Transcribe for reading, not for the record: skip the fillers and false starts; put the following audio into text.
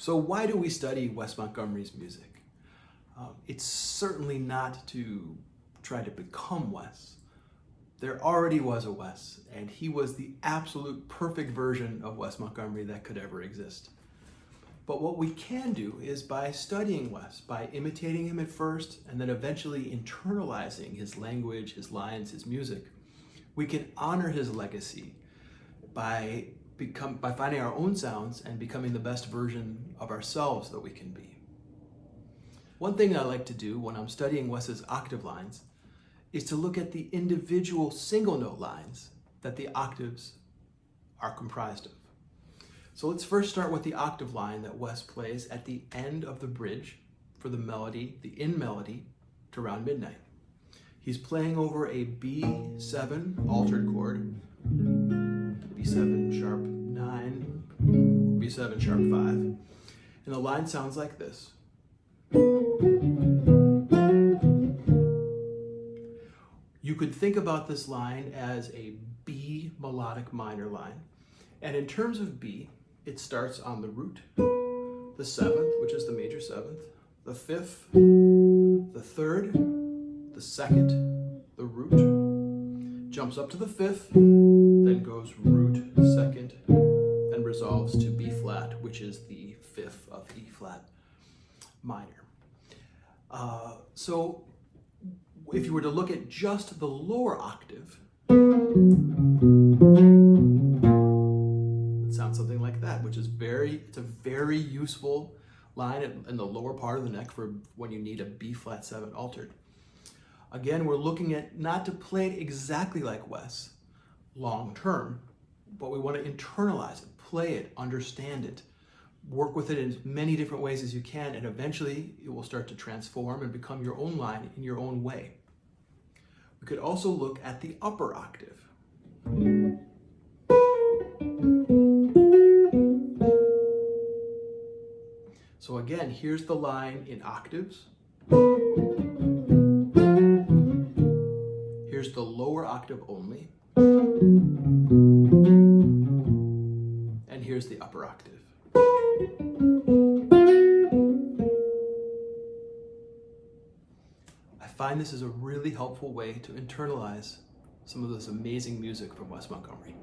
So why do we study Wes Montgomery's music? It's certainly not to try to become Wes. There already was a Wes, and he was the absolute perfect version of Wes Montgomery that could ever exist. But what we can do is by studying Wes, by imitating him at first, and then eventually internalizing his language, his lines, his music, we can honor his legacy by finding our own sounds and becoming the best version of ourselves that we can be. One thing I like to do when I'm studying Wes's octave lines is to look at the individual single note lines that the octaves are comprised of. So let's first start with the octave line that Wes plays at the end of the bridge for the melody, the in melody to Round Midnight. He's playing over a B7 altered chord, B7 sharp 9, B7 sharp 5, and the line sounds like this. You could think about this line as a B melodic minor line, and in terms of B, it starts on the root, the seventh, which is the major seventh, the fifth, the third, the second, the root, jumps up to the fifth, then goes root, second, and resolves to B flat, which is the fifth of E flat minor. So if you were to look at just the lower octave, it sounds something like that, which is it's a very useful line in the lower part of the neck for when you need a B flat 7 altered. Again, we're looking at not to play it exactly like Wes long term, but we want to internalize it, play it, understand it, work with it in as many different ways as you can, and eventually it will start to transform and become your own line in your own way. We could also look at the upper octave. So again, here's the line in octaves. Here's the lower octave only. And here's the upper octave. I find this is a really helpful way to internalize some of this amazing music from Wes Montgomery.